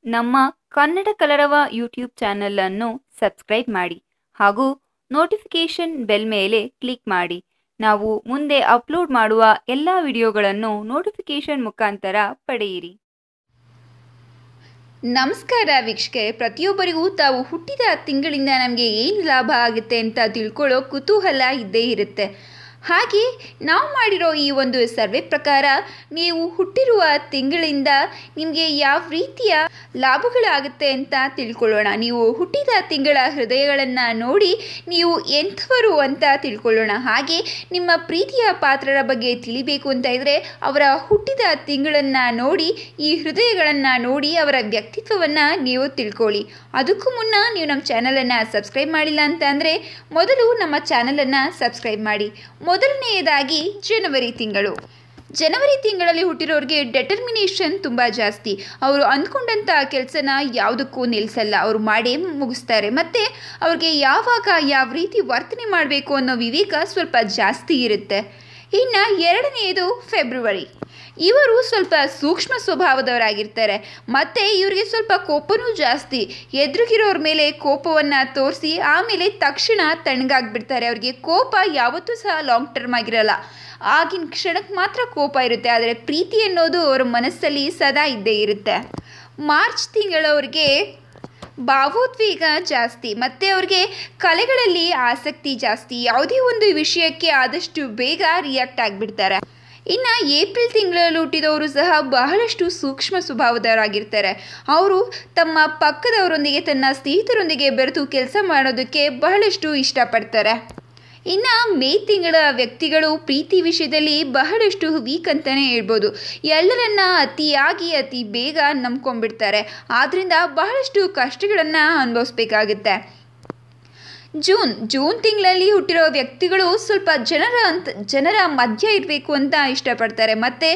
ನಮ್ಮ ಕನ್ನಡ ಕಲರವ ಯೂಟ್ಯೂಬ್ ಚಾನಲನ್ನು ಸಬ್ಸ್ಕ್ರೈಬ್ ಮಾಡಿ ಹಾಗೂ ನೋಟಿಫಿಕೇಷನ್ ಬೆಲ್ ಮೇಲೆ ಕ್ಲಿಕ್ ಮಾಡಿ. ನಾವು ಮುಂದೆ ಅಪ್ಲೋಡ್ ಮಾಡುವ ಎಲ್ಲ ವಿಡಿಯೋಗಳನ್ನು ನೋಟಿಫಿಕೇಷನ್ ಮುಖಾಂತರ ಪಡೆಯಿರಿ. ನಮಸ್ಕಾರ ವೀಕ್ಷಕರೇ, ಪ್ರತಿಯೊಬ್ಬರಿಗೂ ತಾವು ಹುಟ್ಟಿದ ತಿಂಗಳಿಂದ ನಮಗೆ ಏನು ಲಾಭ ಆಗುತ್ತೆ ಅಂತ ತಿಳ್ಕೊಳ್ಳೋ ಕುತೂಹಲ ಇದ್ದೇ ಇರುತ್ತೆ. ಹಾಗೆ ನಾವು ಮಾಡಿರೋ ಈ ಒಂದು ಸರ್ವೆ ಪ್ರಕಾರ ನೀವು ಹುಟ್ಟಿರುವ ತಿಂಗಳಿಂದ ನಿಮಗೆ ಯಾವ ರೀತಿಯ ಲಾಭಗಳಾಗುತ್ತೆ ಅಂತ ತಿಳ್ಕೊಳ್ಳೋಣ. ನೀವು ಹುಟ್ಟಿದ ತಿಂಗಳ ಹೃದಯಗಳನ್ನು ನೋಡಿ ನೀವು ಎಂಥವರು ಅಂತ ತಿಳ್ಕೊಳ್ಳೋಣ. ಹಾಗೆ ನಿಮ್ಮ ಪ್ರೀತಿಯ ಪಾತ್ರರ ಬಗ್ಗೆ ತಿಳಿಬೇಕು ಅಂತ ಇದ್ದರೆ ಅವರ ಹುಟ್ಟಿದ ತಿಂಗಳನ್ನು ನೋಡಿ, ಈ ಹೃದಯಗಳನ್ನು ನೋಡಿ ಅವರ ವ್ಯಕ್ತಿತ್ವವನ್ನು ನೀವು ತಿಳ್ಕೊಳ್ಳಿ. ಅದಕ್ಕೂ ಮುನ್ನ ನೀವು ನಮ್ಮ ಚಾನಲನ್ನು ಸಬ್ಸ್ಕ್ರೈಬ್ ಮಾಡಿಲ್ಲ ಅಂತ ಅಂದರೆ ಮೊದಲು ನಮ್ಮ ಚಾನಲನ್ನು ಸಬ್ಸ್ಕ್ರೈಬ್ ಮಾಡಿ. ಮೊದಲನೆಯದಾಗಿ ಜನವರಿ ತಿಂಗಳಲ್ಲಿ ಹುಟ್ಟಿರೋರಿಗೆ ಡೆಟರ್ಮಿನೇಷನ್ ತುಂಬ ಜಾಸ್ತಿ. ಅವರು ಅಂದ್ಕೊಂಡಂಥ ಕೆಲಸನ ಯಾವುದಕ್ಕೂ ನಿಲ್ಲಿಸಲ್ಲ, ಅವರು ಮಾಡೇ ಮುಗಿಸ್ತಾರೆ. ಮತ್ತು ಅವ್ರಿಗೆ ಯಾವಾಗ ಯಾವ ರೀತಿ ವರ್ತನೆ ಮಾಡಬೇಕು ಅನ್ನೋ ವಿವೇಕ ಸ್ವಲ್ಪ ಜಾಸ್ತಿ ಇರುತ್ತೆ. ಇನ್ನು ಎರಡನೆಯದು ಫೆಬ್ರವರಿ. ಇವರು ಸ್ವಲ್ಪ ಸೂಕ್ಷ್ಮ ಸ್ವಭಾವದವರಾಗಿರ್ತಾರೆ ಮತ್ತು ಇವರಿಗೆ ಸ್ವಲ್ಪ ಕೋಪನೂ ಜಾಸ್ತಿ. ಎದುರಿಗಿರೋರ ಮೇಲೆ ಕೋಪವನ್ನು ತೋರಿಸಿ ಆಮೇಲೆ ತಕ್ಷಣ ತಣ್ಣಗಾಗ್ಬಿಡ್ತಾರೆ. ಅವರಿಗೆ ಕೋಪ ಯಾವತ್ತೂ ಸಹ ಲಾಂಗ್ ಟರ್ಮ್ ಆಗಿರಲ್ಲ, ಆಗಿನ ಕ್ಷಣಕ್ಕೆ ಮಾತ್ರ ಕೋಪ ಇರುತ್ತೆ. ಆದರೆ ಪ್ರೀತಿ ಅನ್ನೋದು ಅವರ ಮನಸ್ಸಲ್ಲಿ ಸದಾ ಇದ್ದೇ ಇರುತ್ತೆ. ಮಾರ್ಚ್ ತಿಂಗಳವ್ರಿಗೆ ಭಾವೋದ್ವೇಗ ಜಾಸ್ತಿ ಮತ್ತು ಅವ್ರಿಗೆ ಕಲೆಗಳಲ್ಲಿ ಆಸಕ್ತಿ ಜಾಸ್ತಿ. ಯಾವುದೇ ಒಂದು ವಿಷಯಕ್ಕೆ ಆದಷ್ಟು ಬೇಗ ರಿಯಾಕ್ಟ್ ಆಗಿಬಿಡ್ತಾರೆ. ಇನ್ನು ಏಪ್ರಿಲ್ ತಿಂಗಳಲ್ಲಿ ಹುಟ್ಟಿದವರು ಸಹ ಬಹಳಷ್ಟು ಸೂಕ್ಷ್ಮ ಸ್ವಭಾವದವರಾಗಿರ್ತಾರೆ. ಅವರು ತಮ್ಮ ಪಕ್ಕದವರೊಂದಿಗೆ, ತನ್ನ ಸ್ನೇಹಿತರೊಂದಿಗೆ ಬೆರೆತು ಕೆಲಸ ಮಾಡೋದಕ್ಕೆ ಬಹಳಷ್ಟು ಇಷ್ಟಪಡ್ತಾರೆ. ಇನ್ನು ಮೇ ತಿಂಗಳ ವ್ಯಕ್ತಿಗಳು ಪ್ರೀತಿ ವಿಷಯದಲ್ಲಿ ಬಹಳಷ್ಟು ವೀಕ್ ಅಂತಲೇ ಹೇಳ್ಬೋದು. ಎಲ್ಲರನ್ನ ಅತಿ ಬೇಗ ನಂಬ್ಕೊಂಡ್ಬಿಡ್ತಾರೆ. ಆದ್ದರಿಂದ ಬಹಳಷ್ಟು ಕಷ್ಟಗಳನ್ನು ಅನುಭವಿಸ್ಬೇಕಾಗುತ್ತೆ. ಜೂನ್ ತಿಂಗಳಲ್ಲಿ ಹುಟ್ಟಿರೋ ವ್ಯಕ್ತಿಗಳು ಸ್ವಲ್ಪ ಜನರ ಮಧ್ಯ ಇರಬೇಕು ಅಂತ ಇಷ್ಟಪಡ್ತಾರೆ ಮತ್ತು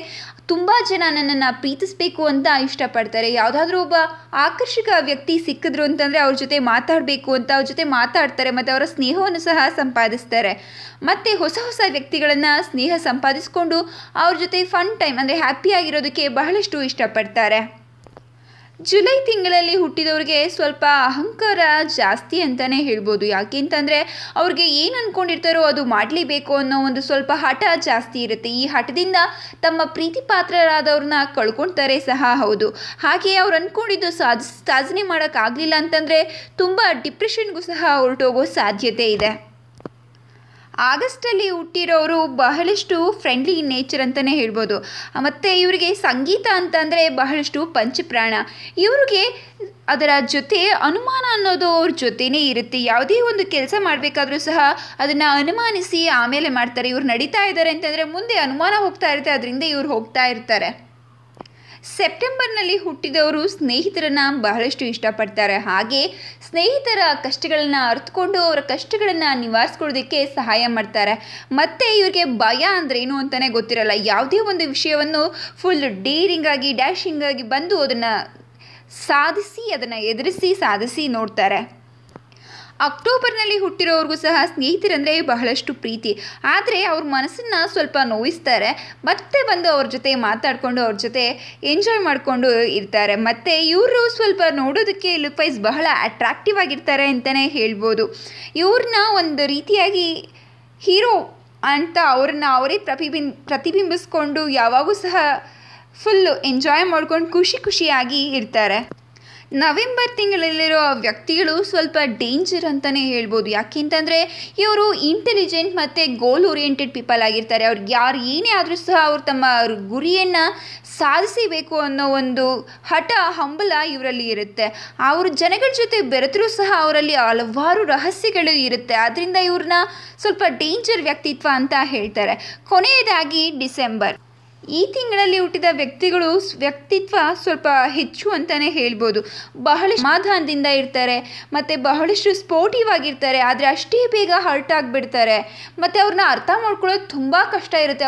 ತುಂಬ ಜನ ನನ್ನನ್ನು ಪ್ರೀತಿಸಬೇಕು ಅಂತ ಇಷ್ಟಪಡ್ತಾರೆ. ಯಾವುದಾದ್ರೂ ಒಬ್ಬ ಆಕರ್ಷಕ ವ್ಯಕ್ತಿ ಸಿಕ್ಕಿದ್ರು ಅಂತಂದರೆ ಅವ್ರ ಜೊತೆ ಮಾತಾಡಬೇಕು ಅಂತ ಅವ್ರ ಜೊತೆ ಮಾತಾಡ್ತಾರೆ ಮತ್ತು ಅವರ ಸ್ನೇಹವನ್ನು ಸಹ ಸಂಪಾದಿಸ್ತಾರೆ. ಮತ್ತು ಹೊಸ ವ್ಯಕ್ತಿಗಳನ್ನು ಸ್ನೇಹ ಸಂಪಾದಿಸ್ಕೊಂಡು ಅವ್ರ ಜೊತೆ ಫನ್ ಟೈಮ್ ಅಂದರೆ ಹ್ಯಾಪಿಯಾಗಿರೋದಕ್ಕೆ ಬಹಳಷ್ಟು ಇಷ್ಟಪಡ್ತಾರೆ. ಜುಲೈ ತಿಂಗಳಲ್ಲಿ ಹುಟ್ಟಿದವ್ರಿಗೆ ಸ್ವಲ್ಪ ಅಹಂಕಾರ ಜಾಸ್ತಿ ಅಂತಲೇ ಹೇಳ್ಬೋದು. ಯಾಕೆಂತಂದರೆ ಅವ್ರಿಗೆ ಏನು ಅಂದ್ಕೊಂಡಿರ್ತಾರೋ ಅದು ಮಾಡಲೇಬೇಕು ಅನ್ನೋ ಒಂದು ಸ್ವಲ್ಪ ಹಠ ಜಾಸ್ತಿ ಇರುತ್ತೆ. ಈ ಹಠದಿಂದ ತಮ್ಮ ಪ್ರೀತಿ ಪಾತ್ರರಾದವ್ರನ್ನ ಕಳ್ಕೊಳ್ತಾರೆ ಸಹ ಹೌದು. ಹಾಗೆ ಅವ್ರು ಅಂದ್ಕೊಂಡಿದ್ದು ಸಾಧನೆ ಮಾಡೋಕ್ಕಾಗಲಿಲ್ಲ ಅಂತಂದರೆ ತುಂಬ ಡಿಪ್ರೆಷನ್ಗೂ ಸಹ ಹೊರಟೋಗೋ ಸಾಧ್ಯತೆ ಇದೆ. ಆಗಸ್ಟಲ್ಲಿ ಹುಟ್ಟಿರೋರು ಬಹಳಷ್ಟು ಫ್ರೆಂಡ್ಲಿ ನೇಚರ್ ಅಂತಲೇ ಹೇಳ್ಬೋದು. ಮತ್ತು ಇವರಿಗೆ ಸಂಗೀತ ಅಂತಂದರೆ ಬಹಳಷ್ಟು ಪಂಚಪ್ರಾಣ. ಇವ್ರಿಗೆ ಅದರ ಜೊತೆ ಅನುಮಾನ ಅನ್ನೋದು ಅವ್ರ ಜೊತೆನೇ ಇರುತ್ತೆ. ಯಾವುದೇ ಒಂದು ಕೆಲಸ ಮಾಡಬೇಕಾದ್ರೂ ಸಹ ಅದನ್ನು ಅನುಮಾನಿಸಿ ಆಮೇಲೆ ಮಾಡ್ತಾರೆ. ಇವ್ರು ನಡೀತಾ ಇದ್ದಾರೆ ಅಂತಂದರೆ ಮುಂದೆ ಅನುಮಾನ ಹೋಗ್ತಾ ಇರುತ್ತೆ, ಅದರಿಂದ ಇವ್ರು ಹೋಗ್ತಾ ಇರ್ತಾರೆ. ಸೆಪ್ಟೆಂಬರ್ನಲ್ಲಿ ಹುಟ್ಟಿದವರು ಸ್ನೇಹಿತರನ್ನು ಬಹಳಷ್ಟು ಇಷ್ಟಪಡ್ತಾರೆ. ಹಾಗೆ ಸ್ನೇಹಿತರ ಕಷ್ಟಗಳನ್ನು ಅರ್ಥಕೊಂಡು ಅವರ ಕಷ್ಟಗಳನ್ನು ನಿವಾರಿಸ್ಕೊಳ್ಳೋದಕ್ಕೆ ಸಹಾಯ ಮಾಡ್ತಾರೆ. ಮತ್ತು ಇವ್ರಿಗೆ ಭಯ ಅಂದರೆ ಏನು ಅಂತಲೇ ಗೊತ್ತಿರಲ್ಲ. ಯಾವುದೇ ಒಂದು ವಿಷಯವನ್ನು ಫುಲ್ ಡ್ಯಾಶಿಂಗ್ ಆಗಿ ಬಂದು ಅದನ್ನು ಎದುರಿಸಿ ಸಾಧಿಸಿ ನೋಡ್ತಾರೆ. ಅಕ್ಟೋಬರ್ನಲ್ಲಿ ಹುಟ್ಟಿರೋವ್ರಿಗೂ ಸಹ ಸ್ನೇಹಿತರಂದರೆ ಬಹಳಷ್ಟು ಪ್ರೀತಿ. ಆದರೆ ಅವ್ರ ಮನಸ್ಸನ್ನು ಸ್ವಲ್ಪ ನೋಯಿಸ್ತಾರೆ. ಮತ್ತೆ ಬಂದು ಅವ್ರ ಜೊತೆ ಮಾತಾಡಿಕೊಂಡು ಅವ್ರ ಜೊತೆ ಎಂಜಾಯ್ ಮಾಡಿಕೊಂಡು ಇರ್ತಾರೆ. ಮತ್ತು ಇವರು ಸ್ವಲ್ಪ ನೋಡೋದಕ್ಕೆ ಲುಕ್ ವೈಸ್ ಬಹಳ ಅಟ್ರಾಕ್ಟಿವ್ ಆಗಿರ್ತಾರೆ ಅಂತಲೇ ಹೇಳ್ಬೋದು. ಇವ್ರನ್ನ ಒಂದು ರೀತಿಯಾಗಿ ಹೀರೋ ಅಂತ ಅವ್ರನ್ನ ಅವರೇ ಪ್ರತಿಬಿಂಬಿಸ್ಕೊಂಡು ಯಾವಾಗೂ ಸಹ ಫುಲ್ಲು ಎಂಜಾಯ್ ಮಾಡ್ಕೊಂಡು ಖುಷಿಯಾಗಿ ಇರ್ತಾರೆ. ನವೆಂಬರ್ ತಿಂಗಳಲ್ಲಿರೋ ವ್ಯಕ್ತಿಗಳು ಸ್ವಲ್ಪ ಡೇಂಜರ್ ಅಂತಲೇ ಹೇಳ್ಬೋದು. ಯಾಕೆಂತಂದರೆ ಇವರು ಇಂಟೆಲಿಜೆಂಟ್ ಮತ್ತು ಗೋಲ್ ಓರಿಯೆಂಟೆಡ್ ಪೀಪಲ್ ಆಗಿರ್ತಾರೆ. ಅವ್ರಿಗೆ ಯಾರು ಏನೇ ಆದರೂ ಸಹ ಅವರು ತಮ್ಮ ಗುರಿಯನ್ನು ಸಾಧಿಸಬೇಕು ಅನ್ನೋ ಒಂದು ಹಂಬಲ ಇವರಲ್ಲಿ ಇರುತ್ತೆ. ಅವರು ಜನಗಳ ಜೊತೆ ಬೆರೆತರೂ ಸಹ ಅವರಲ್ಲಿ ಹಲವಾರು ರಹಸ್ಯಗಳು ಇರುತ್ತೆ. ಆದ್ದರಿಂದ ಇವ್ರನ್ನ ಸ್ವಲ್ಪ ಡೇಂಜರ್ ವ್ಯಕ್ತಿತ್ವ ಅಂತ ಹೇಳ್ತಾರೆ. ಕೊನೆಯದಾಗಿ ಡಿಸೆಂಬರ್. ಈ ತಿಂಗಳಲ್ಲಿ ಹುಟ್ಟಿದ ವ್ಯಕ್ತಿತ್ವ ಸ್ವಲ್ಪ ಹೆಚ್ಚು ಅಂತಲೇ ಹೇಳ್ಬೋದು. ಬಹಳ ಸಮಾಧಾನದಿಂದ ಇರ್ತಾರೆ ಮತ್ತು ಬಹಳಷ್ಟು ಸ್ಪೋರ್ಟಿವ್ ಆಗಿರ್ತಾರೆ. ಆದರೆ ಅಷ್ಟೇ ಬೇಗ ಹರ್ಟ್ ಆಗಿಬಿಡ್ತಾರೆ ಮತ್ತು ಅವ್ರನ್ನ ಅರ್ಥ ಮಾಡ್ಕೊಳ್ಳೋದು ತುಂಬ ಕಷ್ಟ ಇರುತ್ತೆ.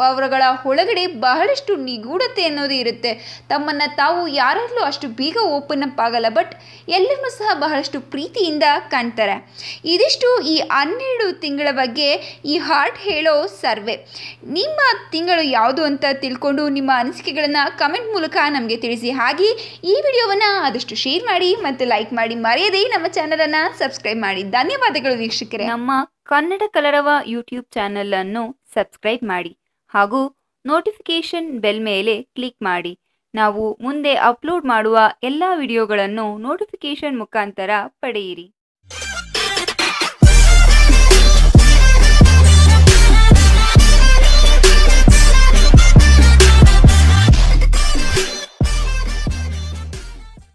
ಅವರುಗಳ ಒಳಗಡೆ ಬಹಳಷ್ಟು ನಿಗೂಢತೆ ಅನ್ನೋದು ಇರುತ್ತೆ. ತಮ್ಮನ್ನು ತಾವು ಯಾರಲ್ಲೂ ಅಷ್ಟು ಬೇಗ ಓಪನ್ ಅಪ್ ಆಗಲ್ಲ, ಬಟ್ ಎಲ್ಲರನ್ನೂ ಸಹ ಬಹಳಷ್ಟು ಪ್ರೀತಿಯಿಂದ ಕಾಣ್ತಾರೆ. ಇದಿಷ್ಟು ಈ 12 ತಿಂಗಳ ಬಗ್ಗೆ ಈ ಹಾರ್ಟ್ ಹೇಳೋ ಸರ್ವೆ. ನಿಮ್ಮ ತಿಂಗಳು ಯಾವುದು ಅಂತ ತಿಳ್ಕೊಂಡು ನಿಮ್ಮ ಅನಿಸಿಕೆಗಳನ್ನು ಕಮೆಂಟ್ ಮೂಲಕ ನಮಗೆ ತಿಳಿಸಿ. ಹಾಗೆ ಈ ವಿಡಿಯೋವನ್ನು ಆದಷ್ಟು ಶೇರ್ ಮಾಡಿ ಮತ್ತು ಲೈಕ್ ಮಾಡಿ, ಮರೆಯದೇ ನಮ್ಮ ಚಾನಲನ್ನು ಸಬ್ಸ್ಕ್ರೈಬ್ ಮಾಡಿ. ಧನ್ಯವಾದಗಳು ವೀಕ್ಷಕರೇ. ನಮ್ಮ ಕನ್ನಡ ಕಲರವ ಯೂಟ್ಯೂಬ್ ಚಾನಲ್ ಅನ್ನು ಸಬ್ಸ್ಕ್ರೈಬ್ ಮಾಡಿ ಹಾಗೂ ನೋಟಿಫಿಕೇಶನ್ ಬೆಲ್ ಮೇಲೆ ಕ್ಲಿಕ್ ಮಾಡಿ. ನಾವು ಮುಂದೆ ಅಪ್ಲೋಡ್ ಮಾಡುವ ಎಲ್ಲ ವಿಡಿಯೋಗಳನ್ನು ನೋಟಿಫಿಕೇಶನ್ ಮುಖಾಂತರ ಪಡೆಯಿರಿ.